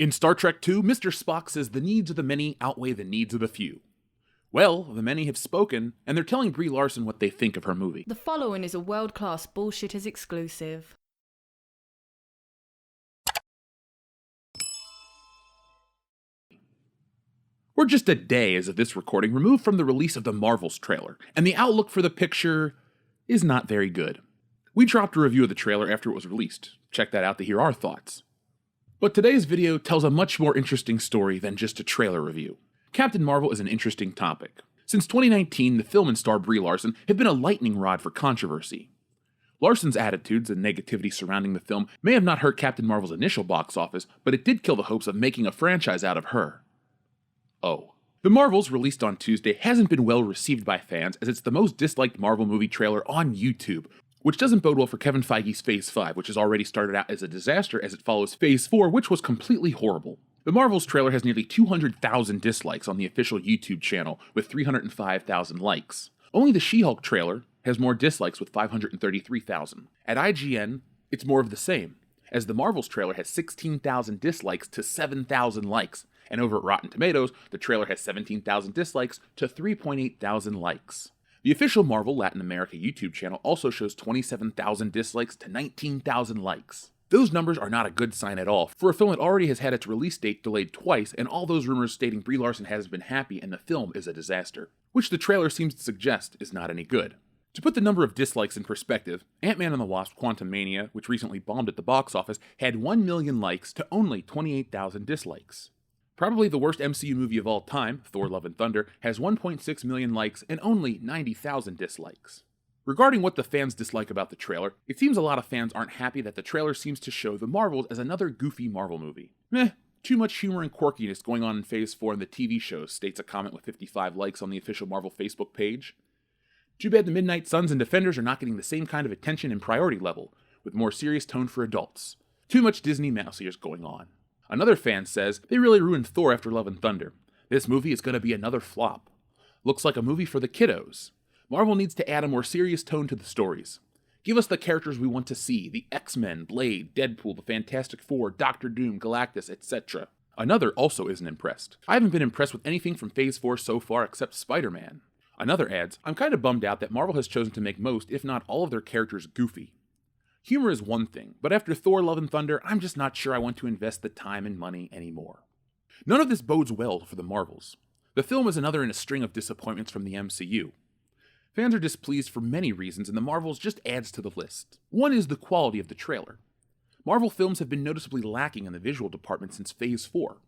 In Star Trek II, Mr. Spock says the needs of the many outweigh the needs of the few. Well, the many have spoken, and they're telling Brie Larson what they think of her movie. The following is a World-Class Bullshitters exclusive. We're just a day as of this recording removed from the release of the Marvels trailer, and the outlook for the picture is not very good. We dropped a review of the trailer after it was released. Check that out to hear our thoughts. But today's video tells a much more interesting story than just a trailer review. Captain Marvel is an interesting topic. Since 2019, the film and star Brie Larson have been a lightning rod for controversy. Larson's attitudes and negativity surrounding the film may have not hurt Captain Marvel's initial box office, but it did kill the hopes of making a franchise out of her. Oh. The Marvels, released on Tuesday, hasn't been well received by fans as it's the most disliked Marvel movie trailer on YouTube, which doesn't bode well for Kevin Feige's Phase 5, which has already started out as a disaster as it follows Phase 4, which was completely horrible. The Marvels trailer has nearly 200,000 dislikes on the official YouTube channel, with 305,000 likes. Only the She-Hulk trailer has more dislikes with 533,000. At IGN, it's more of the same, as the Marvels trailer has 16,000 dislikes to 7,000 likes, and over at Rotten Tomatoes, the trailer has 17,000 dislikes to 3.8 thousand likes. The official Marvel Latin America YouTube channel also shows 27,000 dislikes to 19,000 likes. Those numbers are not a good sign at all, for a film that already has had its release date delayed twice, and all those rumors stating Brie Larson hasn't been happy and the film is a disaster, which the trailer seems to suggest is not any good. To put the number of dislikes in perspective, Ant-Man and the Wasp: Quantumania, which recently bombed at the box office, had 1 million likes to only 28,000 dislikes. Probably the worst MCU movie of all time, Thor: Love and Thunder, has 1.6 million likes and only 90,000 dislikes. Regarding what the fans dislike about the trailer, it seems a lot of fans aren't happy that the trailer seems to show the Marvels as another goofy Marvel movie. Too much humor and quirkiness going on in Phase 4 in the TV shows, states a comment with 55 likes on the official Marvel Facebook page. Too bad the Midnight Suns and Defenders are not getting the same kind of attention and priority level, with more serious tone for adults. Too much Disney mouse ears going on. Another fan says, they really ruined Thor after Love and Thunder. This movie is going to be another flop. Looks like a movie for the kiddos. Marvel needs to add a more serious tone to the stories. Give us the characters we want to see, the X-Men, Blade, Deadpool, the Fantastic Four, Doctor Doom, Galactus, etc. Another also isn't impressed. I haven't been impressed with anything from Phase 4 so far except Spider-Man. Another adds, I'm kind of bummed out that Marvel has chosen to make most, if not all of their characters goofy. Humor is one thing, but after Thor: Love and Thunder, I'm just not sure I want to invest the time and money anymore. None of this bodes well for the Marvels. The film is another in a string of disappointments from the MCU. Fans are displeased for many reasons, and the Marvels just adds to the list. One is the quality of the trailer. Marvel films have been noticeably lacking in the visual department since Phase 4.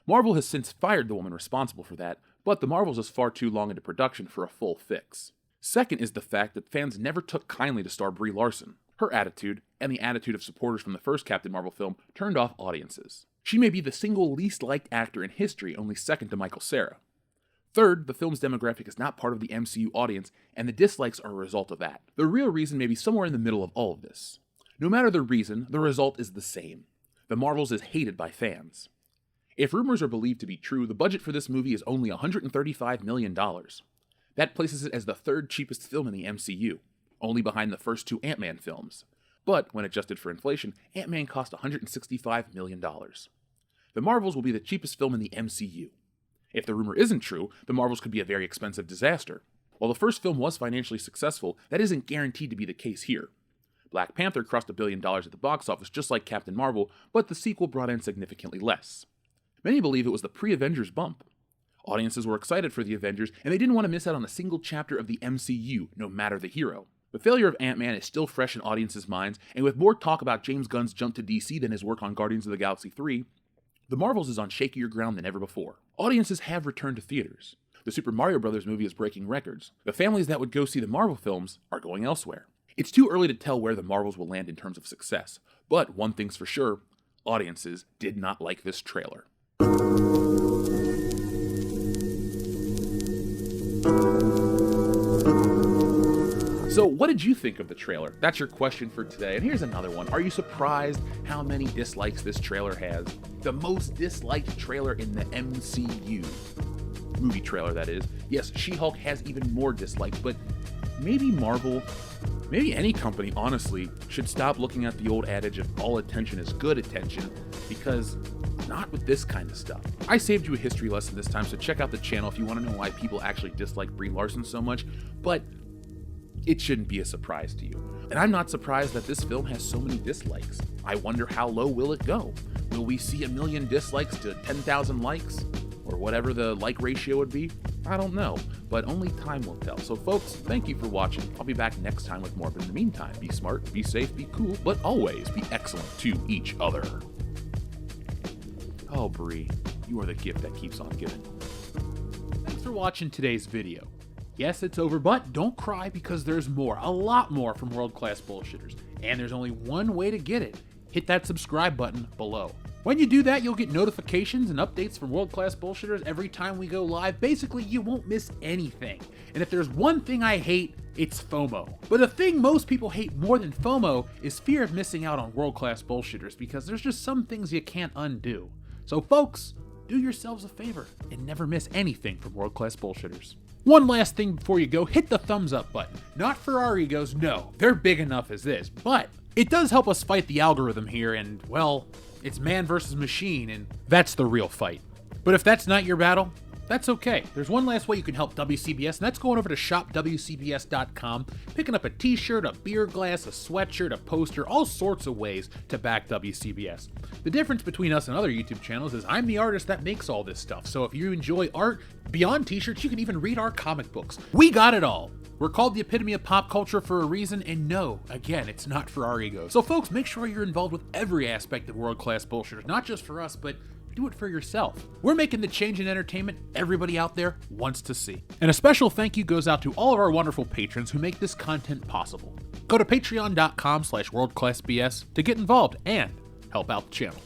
Marvel has since fired the woman responsible for that, but the Marvels is far too long into production for a full fix. Second is the fact that fans never took kindly to star Brie Larson. Her attitude, and the attitude of supporters from the first Captain Marvel film, turned off audiences. She may be the single least liked actor in history, only second to Michael Cera. Third, the film's demographic is not part of the MCU audience, and the dislikes are a result of that. The real reason may be somewhere in the middle of all of this. No matter the reason, the result is the same. The Marvels is hated by fans. If rumors are believed to be true, the budget for this movie is only $135 million. That places it as the third cheapest film in the MCU, only behind the first two Ant-Man films. But, when adjusted for inflation, Ant-Man cost $165 million. The Marvels will be the cheapest film in the MCU. If the rumor isn't true, the Marvels could be a very expensive disaster. While the first film was financially successful, that isn't guaranteed to be the case here. Black Panther crossed $1 billion at the box office just like Captain Marvel, but the sequel brought in significantly less. Many believe it was the pre-Avengers bump. Audiences were excited for the Avengers, and they didn't want to miss out on a single chapter of the MCU, no matter the hero. The failure of Ant-Man is still fresh in audiences' minds, and with more talk about James Gunn's jump to DC than his work on Guardians of the Galaxy 3, The Marvels is on shakier ground than ever before. Audiences have returned to theaters. The Super Mario Bros. Movie is breaking records. The families that would go see the Marvel films are going elsewhere. It's too early to tell where the Marvels will land in terms of success, but one thing's for sure, audiences did not like this trailer. So what did you think of the trailer? That's your question for today. And here's another one. Are you surprised how many dislikes this trailer has? The most disliked trailer in the MCU. Movie trailer, that is. Yes, She-Hulk has even more dislikes, but maybe Marvel, maybe any company, honestly, should stop looking at the old adage of all attention is good attention, because not with this kind of stuff. I saved you a history lesson this time, so check out the channel if you want to know why people actually dislike Brie Larson so much, but it shouldn't be a surprise to you. And I'm not surprised that this film has so many dislikes. I wonder how low will it go? Will we see 1 million dislikes to 10,000 likes? Or whatever the like ratio would be? I don't know, but only time will tell. So folks, thank you for watching. I'll be back next time with more, but in the meantime, be smart, be safe, be cool, but always be excellent to each other. Oh, Brie, you are the gift that keeps on giving. Thanks for watching today's video. Yes, it's over, but don't cry because there's more, a lot more from World Class Bullshitters. And there's only one way to get it. Hit that subscribe button below. When you do that, you'll get notifications and updates from World Class Bullshitters every time we go live. Basically, you won't miss anything. And if there's one thing I hate, it's FOMO. But the thing most people hate more than FOMO is fear of missing out on World Class Bullshitters, because there's just some things you can't undo. So folks, do yourselves a favor and never miss anything from World Class Bullshitters. One last thing before you go, hit the thumbs up button. Not for our egos, no, they're big enough as this, but it does help us fight the algorithm here, and well, it's man versus machine, and that's the real fight. But if that's not your battle, that's okay. There's one last way you can help WCBS, and that's going over to shopwcbs.com, picking up a t-shirt, a beer glass, a sweatshirt, a poster, all sorts of ways to back WCBS. The difference between us and other YouTube channels is I'm the artist that makes all this stuff, so if you enjoy art beyond t-shirts, you can even read our comic books. We got it all. We're called the epitome of pop culture for a reason, and no, again, it's not for our egos. So folks, make sure you're involved with every aspect of World Class Bullshitters, not just for us, but do it for yourself. We're making the change in entertainment everybody out there wants to see. And a special thank you goes out to all of our wonderful patrons who make this content possible. Go to patreon.com/worldclassbs to get involved and help out the channel.